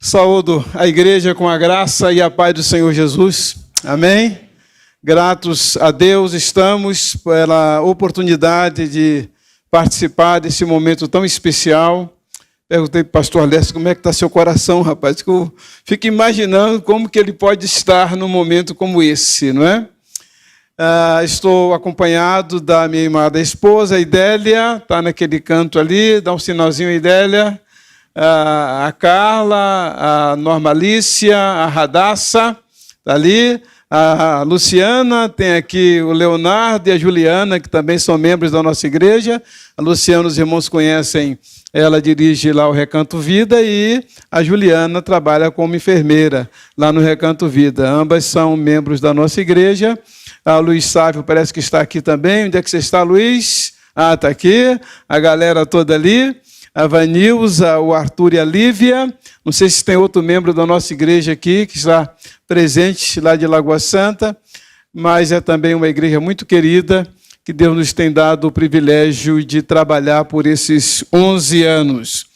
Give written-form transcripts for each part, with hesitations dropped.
Saúdo a igreja com a graça e a paz do Senhor Jesus. Amém? Gratos a Deus estamos pela oportunidade de participar desse momento tão especial. Perguntei para o pastor Alessio como é que está seu coração, rapaz, que eu fico imaginando como que ele pode estar num momento como esse, não é? Estou acompanhado da minha amada esposa, Idélia, está naquele canto ali, dá um sinalzinho, Idélia. A Carla, a Normalícia, a Radassa, está ali. A Luciana, tem aqui o Leonardo e a Juliana, que também são membros da nossa igreja. A Luciana, os irmãos conhecem, ela dirige lá o Recanto Vida, e a Juliana trabalha como enfermeira lá no Recanto Vida. Ambas são membros da nossa igreja. A Luiz Sávio parece que está aqui também. Onde é que você está, Luiz? Está aqui. A galera toda ali. A Vanilza, o Arthur e a Lívia. Não sei se tem outro membro da nossa igreja aqui que está presente lá de Lagoa Santa, mas é também uma igreja muito querida, que Deus nos tem dado o privilégio de trabalhar por esses 11 anos.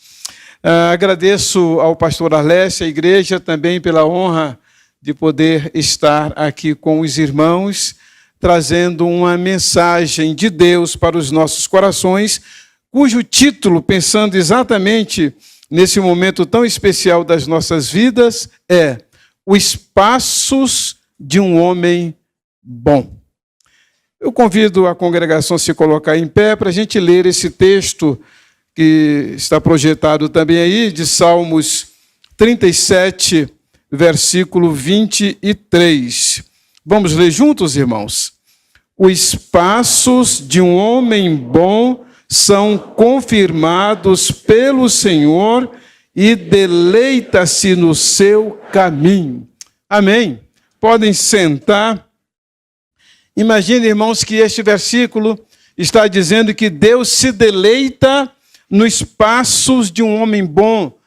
Agradeço ao pastor Arlésio, a igreja, também pela honra de poder estar aqui com os irmãos, trazendo uma mensagem de Deus para os nossos corações, cujo título, pensando exatamente nesse momento tão especial das nossas vidas, é Os Passos de um Homem Bom. Eu convido a congregação a se colocar em pé para a gente ler esse texto que está projetado também aí, de Salmos 37, versículo 23. Vamos ler juntos, irmãos? Os passos de um homem bom são confirmados pelo Senhor e deleita-se no seu caminho. Amém? Podem sentar. Imagine, irmãos, que este versículo está dizendo que Deus se deleita nos passos de um homem bom,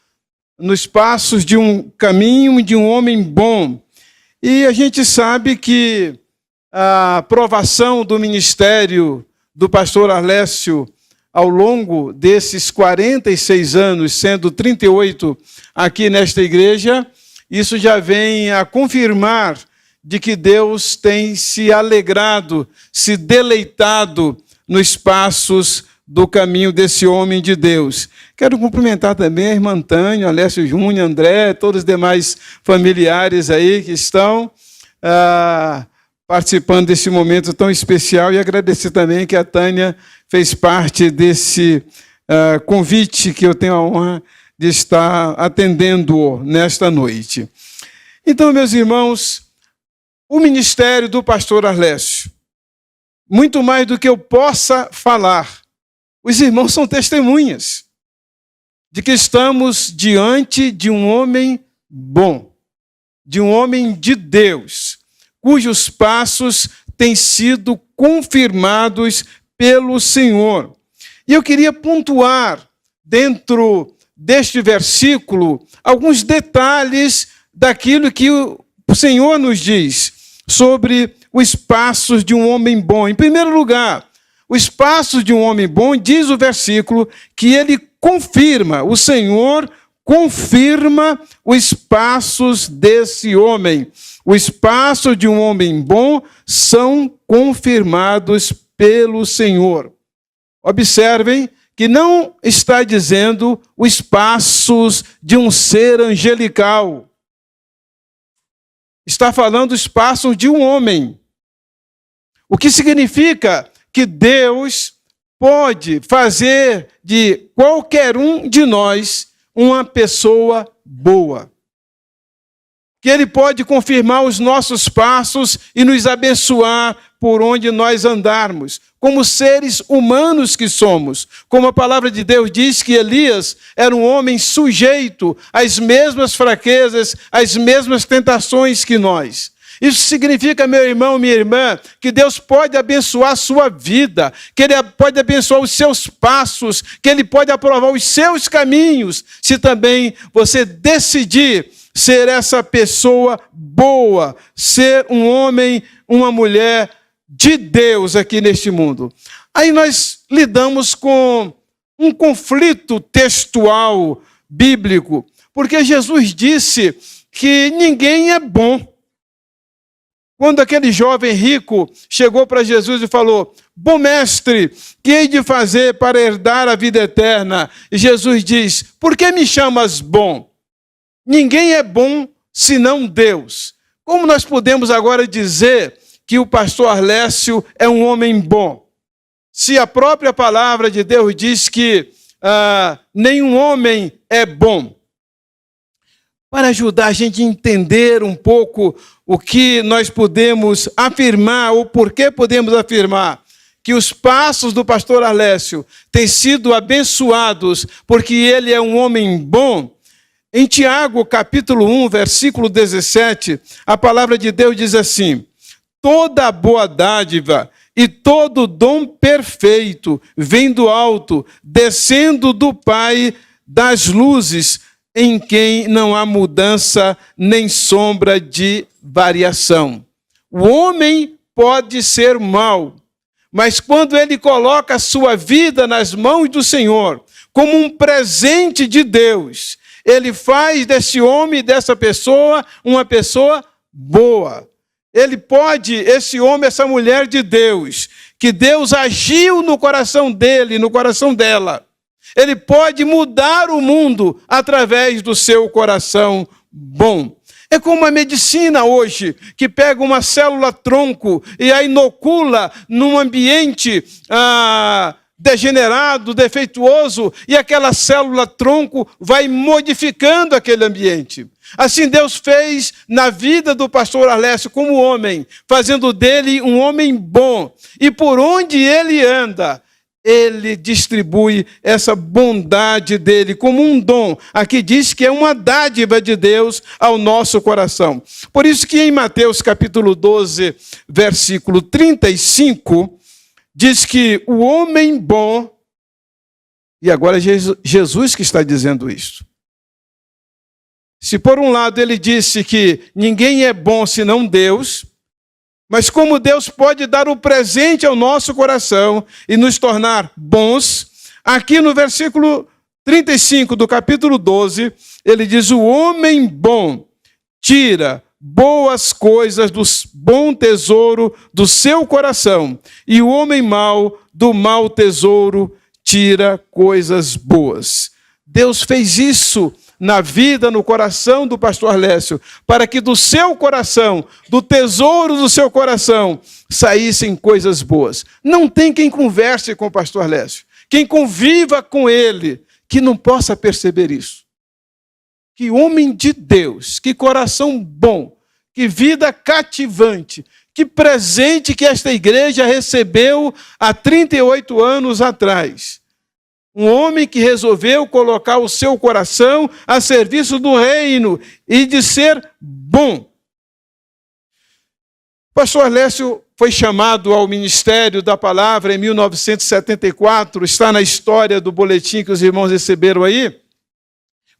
nos passos de um caminho de um homem bom. E a gente sabe que a provação do ministério do pastor Arlésio ao longo desses 46 anos, sendo 38 aqui nesta igreja, isso já vem a confirmar de que Deus tem se alegrado, se deleitado nos passos do caminho desse homem de Deus. Quero cumprimentar também a irmã Tânia, Alessio Júnior, André, todos os demais familiares aí que estão participando desse momento tão especial, e agradecer também que a Tânia fez parte desse convite que eu tenho a honra de estar atendendo nesta noite. Então, meus irmãos, o ministério do pastor Arlésio, muito mais do que eu possa falar, os irmãos são testemunhas de que estamos diante de um homem bom, de um homem de Deus, cujos passos têm sido confirmados pelo Senhor. E eu queria pontuar, dentro deste versículo, alguns detalhes daquilo que o Senhor nos diz sobre os passos de um homem bom. Em primeiro lugar, os passos de um homem bom, diz o versículo, que ele confirma, o Senhor confirma os passos desse homem. Os passos de um homem bom são confirmados pelo Senhor. Observem que não está dizendo os passos de um ser angelical. Está falando os passos de um homem. O que significa que Deus pode fazer de qualquer um de nós uma pessoa boa. Que Ele pode confirmar os nossos passos e nos abençoar por onde nós andarmos, como seres humanos que somos. Como a palavra de Deus diz que Elias era um homem sujeito às mesmas fraquezas, às mesmas tentações que nós. Isso significa, meu irmão, minha irmã, que Deus pode abençoar a sua vida, que Ele pode abençoar os seus passos, que Ele pode aprovar os seus caminhos, se também você decidir ser essa pessoa boa, ser um homem, uma mulher de Deus aqui neste mundo. Aí nós lidamos com um conflito textual bíblico, Porque Jesus disse que ninguém é bom. Quando aquele jovem rico chegou para Jesus e falou: bom mestre, que hei de fazer para herdar a vida eterna? E Jesus diz: por que me chamas bom? Ninguém é bom senão Deus. Como nós podemos agora dizer que o pastor Arlécio é um homem bom, se a própria palavra de Deus diz que nenhum homem é bom? Para ajudar a gente a entender um pouco o que nós podemos afirmar, ou por que podemos afirmar que os passos do pastor Arlécio têm sido abençoados porque ele é um homem bom, em Tiago, capítulo 1, versículo 17, a palavra de Deus diz assim: toda boa dádiva e todo dom perfeito vem do alto, descendo do Pai das luzes, em quem não há mudança nem sombra de variação. O homem pode ser mau, mas quando ele coloca a sua vida nas mãos do Senhor, como um presente de Deus, ele faz desse homem e dessa pessoa uma pessoa boa. Ele pode, esse homem, essa mulher de Deus, que Deus agiu no coração dele, no coração dela, ele pode mudar o mundo através do seu coração bom. É como a medicina hoje, que pega uma célula-tronco e a inocula num ambiente degenerado, defeituoso, e aquela célula-tronco vai modificando aquele ambiente. Assim Deus fez na vida do pastor Arlécio como homem, fazendo dele um homem bom. E por onde ele anda, ele distribui essa bondade dele como um dom. Aqui diz que é uma dádiva de Deus ao nosso coração. Por isso que em Mateus capítulo 12, versículo 35, diz que o homem bom, e agora Jesus que está dizendo isso. Se por um lado ele disse que ninguém é bom senão Deus, mas como Deus pode dar o presente ao nosso coração e nos tornar bons, aqui no versículo 35 do capítulo 12, ele diz: o homem bom tira boas coisas do bom tesouro do seu coração, e o homem mau do mau tesouro tira coisas boas. Deus fez isso na vida, no coração do pastor Arlécio, para que do seu coração, do tesouro do seu coração, saíssem coisas boas. Não tem quem converse com o pastor Arlécio, quem conviva com ele, que não possa perceber isso. Que homem de Deus, que coração bom, que vida cativante, que presente que esta igreja recebeu há 38 anos atrás. Um homem que resolveu colocar o seu coração a serviço do reino e de ser bom. O pastor Arlécio foi chamado ao ministério da palavra em 1974, está na história do boletim que os irmãos receberam aí,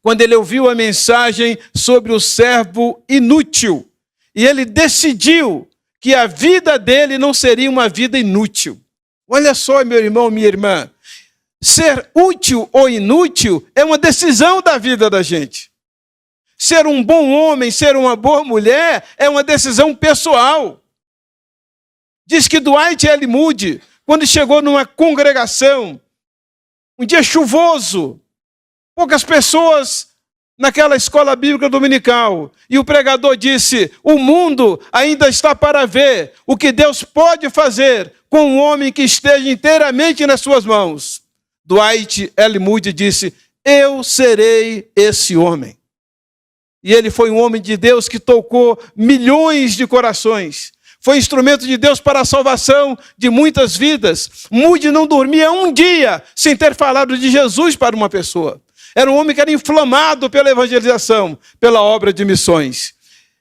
quando ele ouviu a mensagem sobre o servo inútil. E ele decidiu que a vida dele não seria uma vida inútil. Olha só, meu irmão, minha irmã. Ser útil ou inútil é uma decisão da vida da gente. Ser um bom homem, ser uma boa mulher é uma decisão pessoal. Diz que Dwight L. Moody, quando chegou numa congregação, um dia chuvoso, poucas pessoas naquela escola bíblica dominical, e o pregador disse: o mundo ainda está para ver o que Deus pode fazer com um homem que esteja inteiramente nas suas mãos. Dwight L. Moody disse: eu serei esse homem. E ele foi um homem de Deus que tocou milhões de corações. Foi instrumento de Deus para a salvação de muitas vidas. Moody não dormia um dia sem ter falado de Jesus para uma pessoa. Era um homem que era inflamado pela evangelização, pela obra de missões.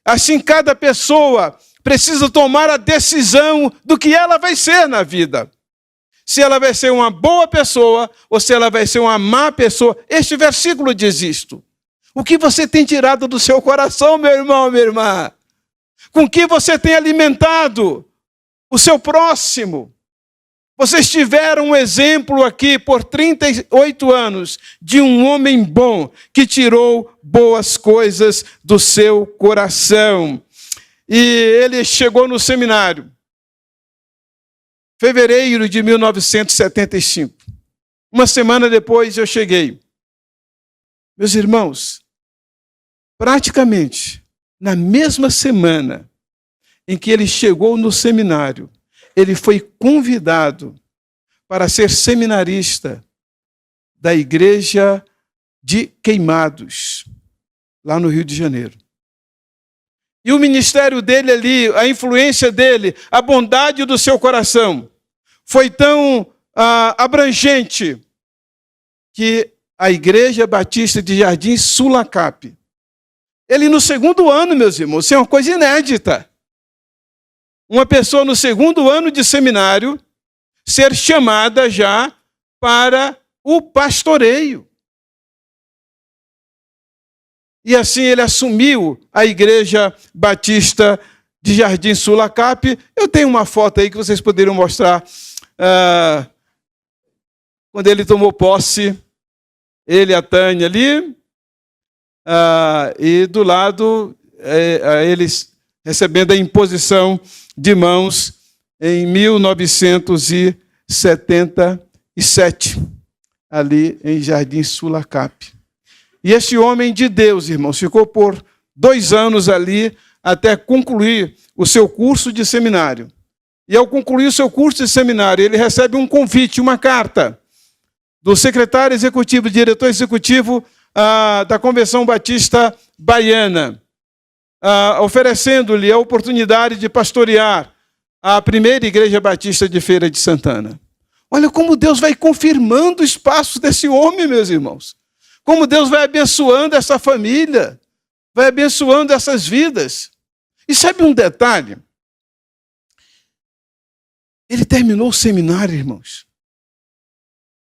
Assim, cada pessoa precisa tomar a decisão do que ela vai ser na vida. Se ela vai ser uma boa pessoa ou se ela vai ser uma má pessoa. Este versículo diz isto. O que você tem tirado do seu coração, meu irmão, minha irmã? Com que você tem alimentado o seu próximo? Vocês tiveram um exemplo aqui por 38 anos de um homem bom que tirou boas coisas do seu coração. E ele chegou no seminário, fevereiro de 1975. Uma semana depois eu cheguei. Meus irmãos, praticamente na mesma semana em que ele chegou no seminário, ele foi convidado para ser seminarista da igreja de Queimados, lá no Rio de Janeiro. E o ministério dele ali, a influência dele, a bondade do seu coração, foi tão abrangente que a Igreja Batista de Jardim Sulacap, ele no segundo ano, meus irmãos, isso é uma coisa inédita. Uma pessoa no segundo ano de seminário ser chamada já para o pastoreio. E assim ele assumiu a Igreja Batista de Jardim Sulacap. Eu tenho uma foto aí que vocês poderiam mostrar. Quando ele tomou posse, ele e a Tânia ali, e do lado, eles recebendo a imposição de mãos em 1977, ali em Jardim Sulacap. E esse homem de Deus, irmãos, ficou por 2 anos ali até concluir o seu curso de seminário. E ao concluir o seu curso de seminário, ele recebe um convite, uma carta do secretário executivo, diretor executivo da Convenção Batista Baiana, oferecendo-lhe a oportunidade de pastorear a primeira Igreja Batista de Feira de Santana. Olha como Deus vai confirmando o espaço desse homem, meus irmãos. Como Deus vai abençoando essa família, vai abençoando essas vidas. E sabe um detalhe? Ele terminou o seminário, irmãos,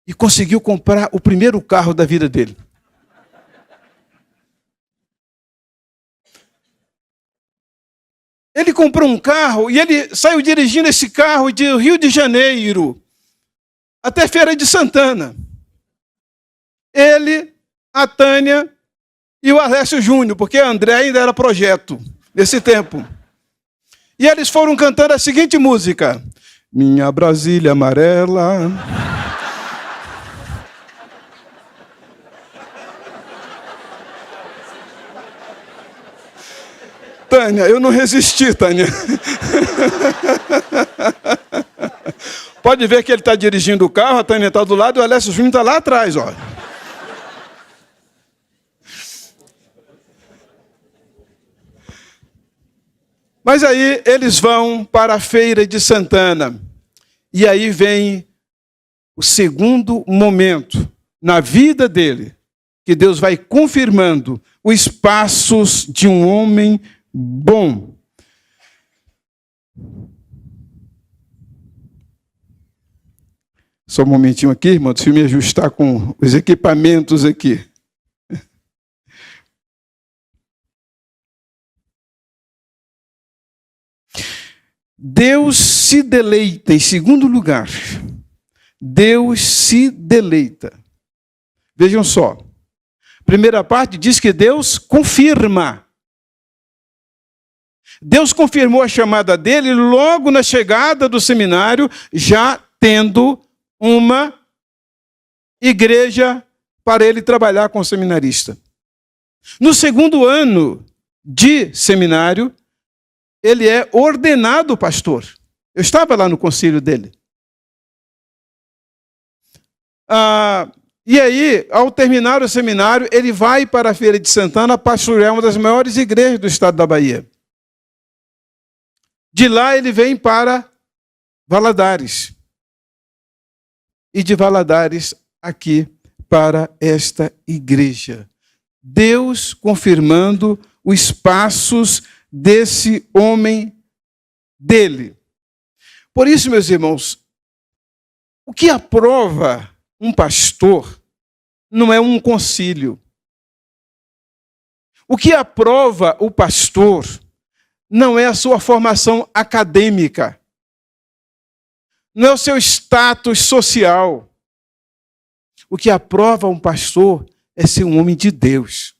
e conseguiu comprar o primeiro carro da vida dele. Ele comprou um carro e ele saiu dirigindo esse carro de Rio de Janeiro até Feira de Santana. Ele, a Tânia e o Alessio Júnior, porque a André ainda era projeto nesse tempo. E eles foram cantando a seguinte música: Minha Brasília amarela. Tânia, eu não resisti, Tânia. Pode ver que ele está dirigindo o carro, a Tânia está do lado e o Alessio Júnior está lá atrás, ó. Mas aí eles vão para a Feira de Santana. E aí vem o segundo momento na vida dele, que Deus vai confirmando os passos de um homem bom. Só um momentinho aqui, irmão, deixa eu me ajustar com os equipamentos aqui. Deus se deleita, em segundo lugar. Deus se deleita. Vejam só. Primeira parte diz que Deus confirma. Deus confirmou a chamada dele logo na chegada do seminário, já tendo uma igreja para ele trabalhar com o seminarista. No segundo ano de seminário, ele é ordenado pastor. Eu estava lá no concílio dele. E aí, ao terminar o seminário, ele vai para a Feira de Santana pastorear uma das maiores igrejas do estado da Bahia. De lá ele vem para Valadares. E de Valadares aqui para esta igreja. Deus confirmando os passos desse homem dele. Por isso, meus irmãos, o que aprova um pastor não é um concílio. O que aprova o pastor não é a sua formação acadêmica. não é o seu status social. O que aprova um pastor é ser um homem de Deus.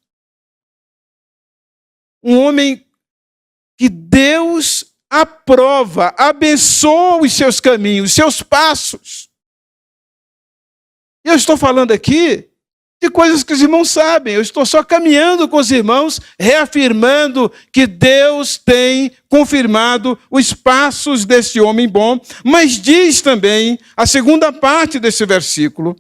Um homem que Deus aprova, abençoa os seus caminhos, os seus passos. Eu estou falando aqui de coisas que os irmãos sabem. Eu estou só caminhando com os irmãos, reafirmando que Deus tem confirmado os passos desse homem bom, mas diz também, a segunda parte desse versículo,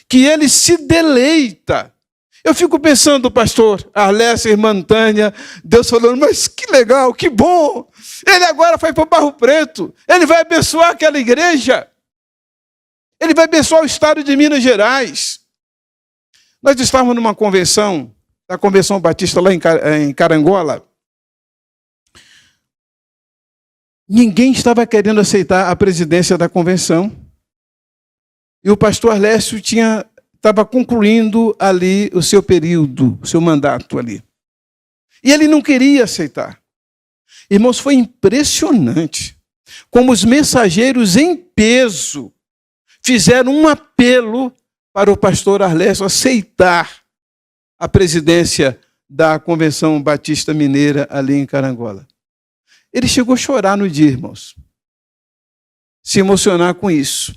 que ele se deleita. Eu fico pensando, pastor Arlécio, irmã Tânia, Deus falando, mas que legal, que bom. Ele agora foi para o Barro Preto, ele vai abençoar aquela igreja, ele vai abençoar o estado de Minas Gerais. Nós estávamos numa convenção, da Convenção Batista lá em Carangola. Ninguém estava querendo aceitar a presidência da convenção. E o pastor Arlécio estava concluindo ali o seu período, o seu mandato ali. E ele não queria aceitar. Irmãos, foi impressionante como os mensageiros em peso fizeram um apelo para o pastor Arlécio aceitar a presidência da Convenção Batista Mineira ali em Carangola. Ele chegou a chorar no dia, irmãos. Se emocionar com isso.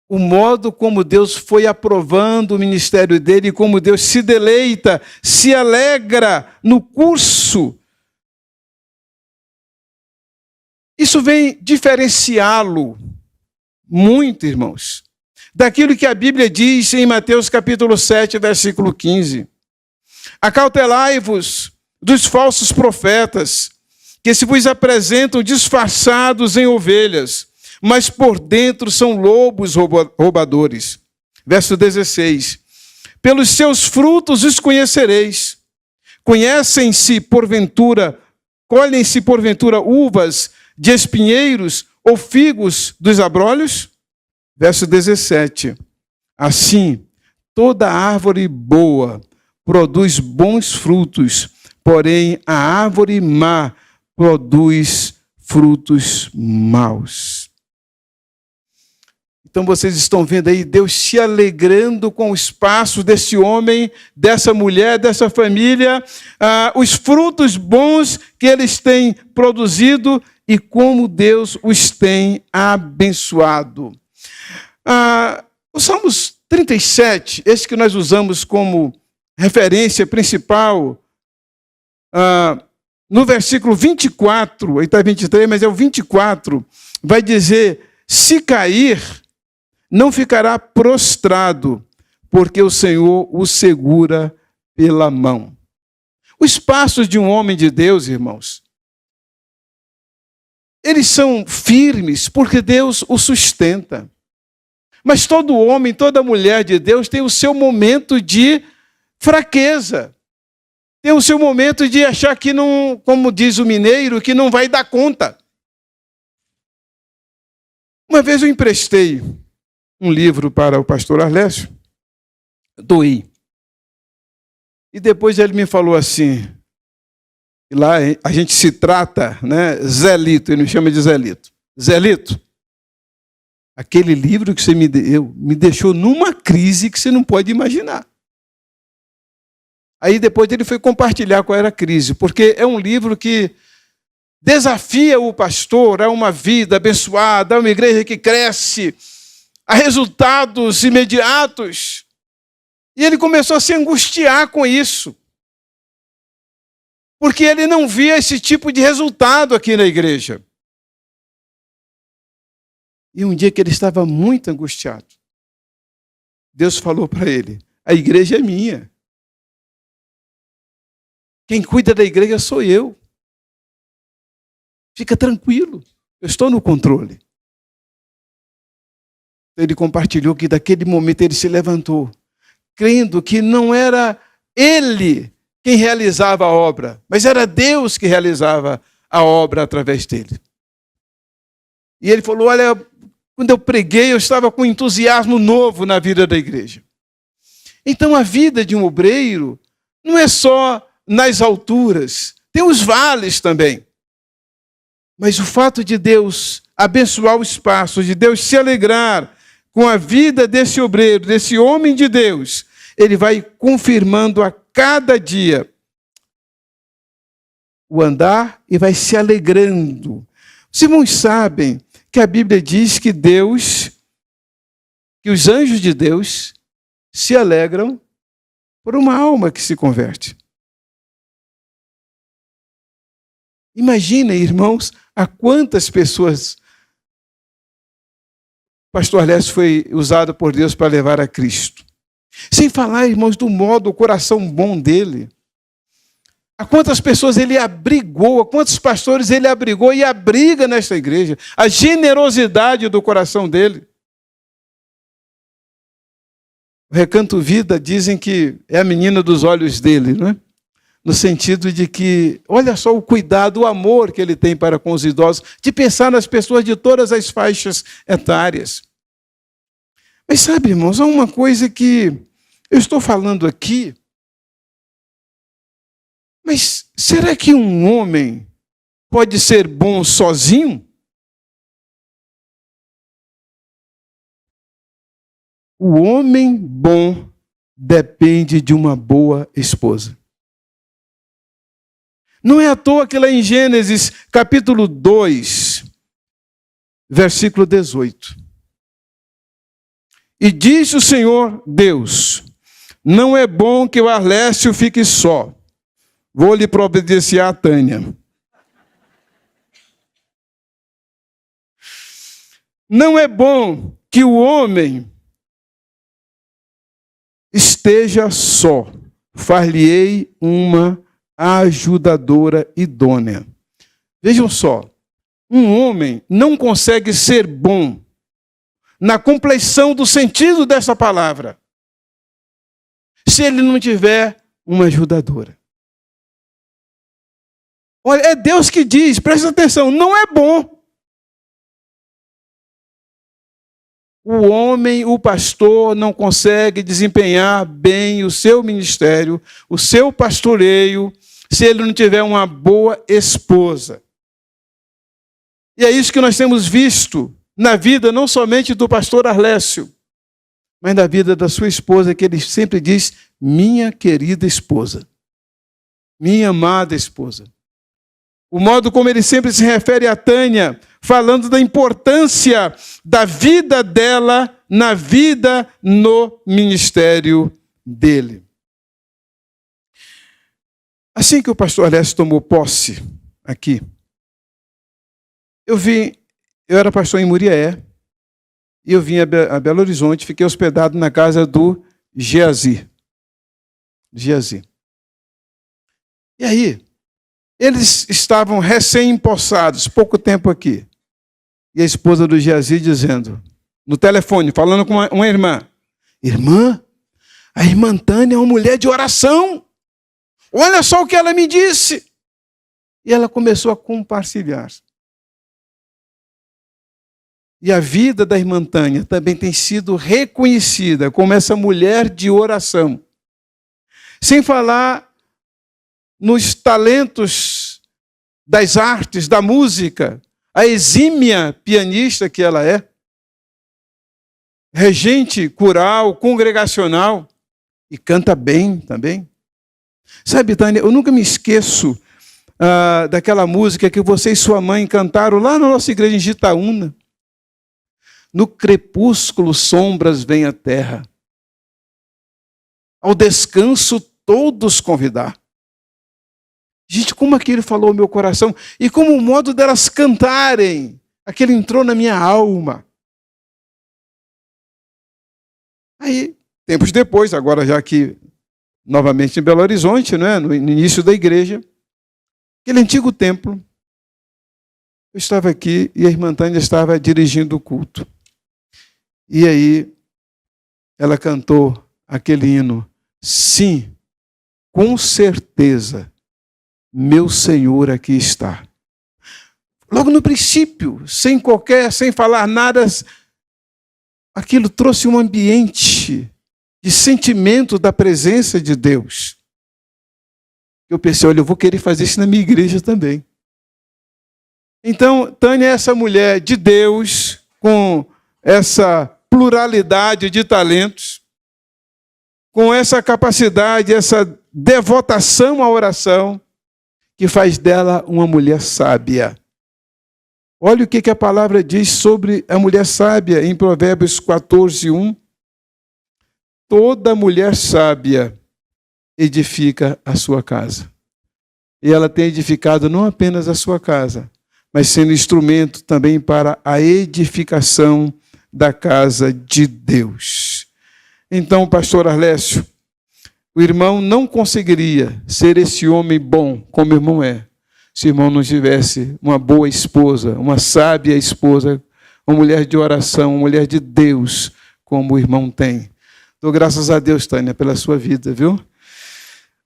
O modo como Deus foi aprovando o ministério dele, como Deus se deleita, se alegra no curso. Isso vem diferenciá-lo muito, irmãos, daquilo que a Bíblia diz em Mateus capítulo 7, versículo 15. Acautelai-vos dos falsos profetas, que se vos apresentam disfarçados em ovelhas, mas por dentro são lobos roubadores. Verso 16. Pelos seus frutos os conhecereis. Colhem-se porventura uvas de espinheiros ou figos dos abrolhos? Verso 17. Assim, toda árvore boa produz bons frutos, porém a árvore má produz frutos maus. Então vocês estão vendo aí Deus se alegrando com os passos desse homem, dessa mulher, dessa família, os frutos bons que eles têm produzido e como Deus os tem abençoado. O Salmos 37, esse que nós usamos como referência principal, no versículo 24, aí está 23, mas é o 24, vai dizer, se cair, não ficará prostrado, porque o Senhor o segura pela mão. Os passos de um homem de Deus, irmãos, eles são firmes, porque Deus o sustenta. Mas todo homem, toda mulher de Deus tem o seu momento de fraqueza. Tem o seu momento de achar que não, como diz o mineiro, que não vai dar conta. Uma vez eu emprestei um livro para o pastor Arlécio, doei. E depois ele me falou assim, e lá a gente se trata, né, Zelito, ele me chama de Zelito. Zelito, aquele livro que você me deu me deixou numa crise que você não pode imaginar. Aí depois ele foi compartilhar qual era a crise, porque é um livro que desafia o pastor a uma vida abençoada, a uma igreja que cresce, a resultados imediatos. E ele começou a se angustiar com isso, porque ele não via esse tipo de resultado aqui na igreja. E um dia que ele estava muito angustiado, Deus falou para ele, a igreja é minha. Quem cuida da igreja sou eu. Fica tranquilo, eu estou no controle. Ele compartilhou que daquele momento ele se levantou, crendo que não era ele quem realizava a obra, mas era Deus que realizava a obra através dele. E ele falou, olha, quando eu preguei, eu estava com entusiasmo novo na vida da igreja. Então a vida de um obreiro não é só nas alturas, tem os vales também. Mas o fato de Deus abençoar o espaço, de Deus se alegrar com a vida desse obreiro, desse homem de Deus, ele vai confirmando a cada dia o andar e vai se alegrando. Os irmãos sabem que a Bíblia diz que que os anjos de Deus se alegram por uma alma que se converte. Imaginem, irmãos, a quantas pessoas o pastor Lécio foi usado por Deus para levar a Cristo. Sem falar, irmãos, do modo, o coração bom dele. A quantas pessoas ele abrigou, a quantos pastores ele abrigou e abriga nesta igreja. A generosidade do coração dele. O Recanto Vida dizem que é a menina dos olhos dele, não é? No sentido de que, olha só o cuidado, o amor que ele tem para com os idosos, de pensar nas pessoas de todas as faixas etárias. Mas sabe, irmãos, há uma coisa que eu estou falando aqui, mas será que um homem pode ser bom sozinho? O homem bom depende de uma boa esposa. Não é à toa que lá em Gênesis, capítulo 2, versículo 18. E disse o Senhor Deus, não é bom que o Arlécio fique só. Vou lhe providenciar a Tânia. Não é bom que o homem esteja só. Far-lhe-ei uma ajudadora idônea. Vejam só, um homem não consegue ser bom na compleição do sentido dessa palavra se ele não tiver uma ajudadora. Olha, é Deus que diz, presta atenção, não é bom. O homem, o pastor, não consegue desempenhar bem o seu ministério, o seu pastoreio, se ele não tiver uma boa esposa. E é isso que nós temos visto na vida, não somente do pastor Arlécio, mas na vida da sua esposa, que ele sempre diz, minha querida esposa, minha amada esposa. O modo como ele sempre se refere a Tânia, falando da importância da vida dela na vida no ministério dele. Assim que o pastor Arlécio tomou posse aqui, eu era pastor em Muriaé, e eu vim a Belo Horizonte, fiquei hospedado na casa do Geazi. E aí, eles estavam recém-empossados, pouco tempo aqui. E a esposa do Geazi dizendo, no telefone, falando com uma irmã, irmã, a irmã Tânia é uma mulher de oração. Olha só o que ela me disse. E ela começou a compartilhar. E a vida da irmã Tânia também tem sido reconhecida como essa mulher de oração. Sem falar nos talentos das artes, da música, a exímia pianista que ela é, regente coral, congregacional, e canta bem também. Sabe, Tânia, eu nunca me esqueço daquela música que você e sua mãe cantaram lá na nossa igreja em Gitaúna. No crepúsculo sombras vêm à terra, ao descanso todos convidar. Gente, como aquilo falou ao meu coração, e como o modo delas cantarem, aquele entrou na minha alma. Aí, tempos depois, agora já aqui, novamente em Belo Horizonte, né, no início da igreja, aquele antigo templo, eu estava aqui e a irmã Tânia estava dirigindo o culto. E aí, ela cantou aquele hino, sim, com certeza, meu Senhor aqui está. Logo no princípio, sem falar nada, aquilo trouxe um ambiente de sentimento da presença de Deus. Eu pensei, olha, eu vou querer fazer isso na minha igreja também. Então, Tânia é essa mulher de Deus, com essa pluralidade de talentos, com essa capacidade, essa devotação à oração, que faz dela uma mulher sábia. Olha o que a palavra diz sobre a mulher sábia em Provérbios 14:1. Toda mulher sábia edifica a sua casa. E ela tem edificado não apenas a sua casa, mas sendo instrumento também para a edificação da casa de Deus. Então, pastor Arlécio, o irmão não conseguiria ser esse homem bom como o irmão é, se o irmão não tivesse uma boa esposa, uma sábia esposa, uma mulher de oração, uma mulher de Deus, como o irmão tem. Dou graças a Deus, Tânia, pela sua vida, viu?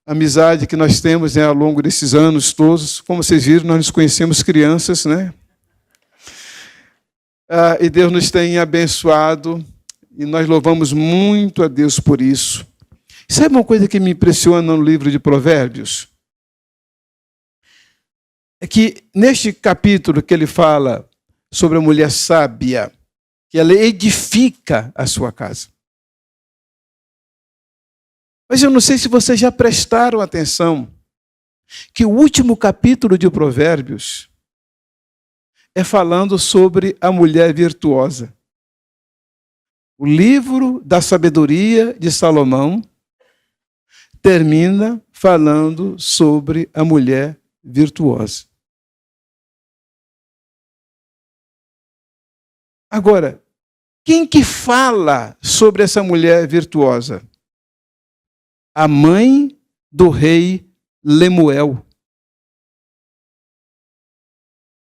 A amizade que nós temos, né, ao longo desses anos todos, como vocês viram, nós nos conhecemos crianças, né? E Deus nos tem abençoado, e nós louvamos muito a Deus por isso. Sabe uma coisa que me impressiona no livro de Provérbios? É que neste capítulo que ele fala sobre a mulher sábia, que ela edifica a sua casa. Mas eu não sei se vocês já prestaram atenção que o último capítulo de Provérbios é falando sobre a mulher virtuosa. O livro da sabedoria de Salomão termina falando sobre a mulher virtuosa. Agora, quem que fala sobre essa mulher virtuosa? A mãe do rei Lemuel.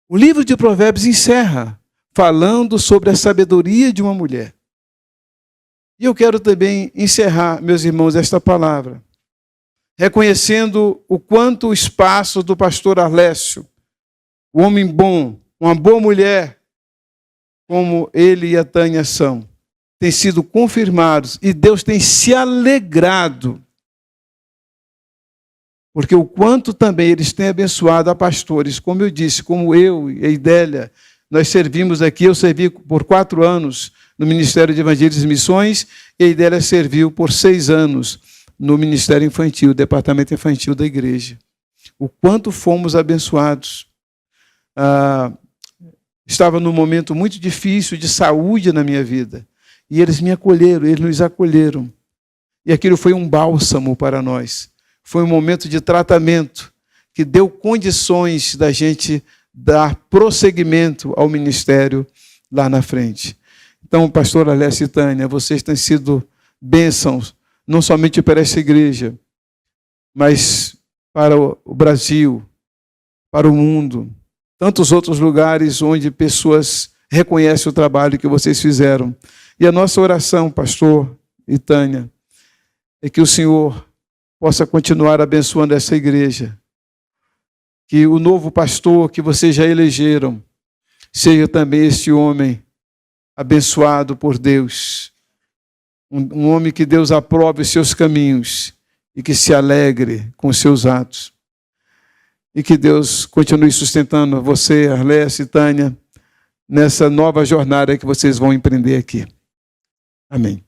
O livro de Provérbios encerra falando sobre a sabedoria de uma mulher. E eu quero também encerrar, meus irmãos, esta palavra, reconhecendo o quanto o espaço do pastor Arlécio, o homem bom, uma boa mulher, como ele e a Tânia são, têm sido confirmados e Deus tem se alegrado, porque o quanto também eles têm abençoado a pastores, como eu disse, como eu e a Idélia, nós servimos aqui, eu servi por 4 anos no Ministério de Evangelismo e Missões, e a Idélia serviu por 6 anos no Ministério Infantil, Departamento Infantil da Igreja. O quanto fomos abençoados. Estava num momento muito difícil de saúde na minha vida, e eles me acolheram, eles nos acolheram. E aquilo foi um bálsamo para nós. Foi um momento de tratamento que deu condições da gente dar prosseguimento ao ministério lá na frente. Então, pastor Arlécio e Tânia, vocês têm sido bênçãos, não somente para essa igreja, mas para o Brasil, para o mundo, tantos outros lugares onde pessoas reconhecem o trabalho que vocês fizeram. E a nossa oração, pastor e Tânia, é que o Senhor possa continuar abençoando essa igreja. Que o novo pastor que vocês já elegeram seja também este homem abençoado por Deus. Um homem que Deus aprove os seus caminhos e que se alegre com os seus atos. E que Deus continue sustentando você, Arlécio e Tânia, nessa nova jornada que vocês vão empreender aqui. Amém.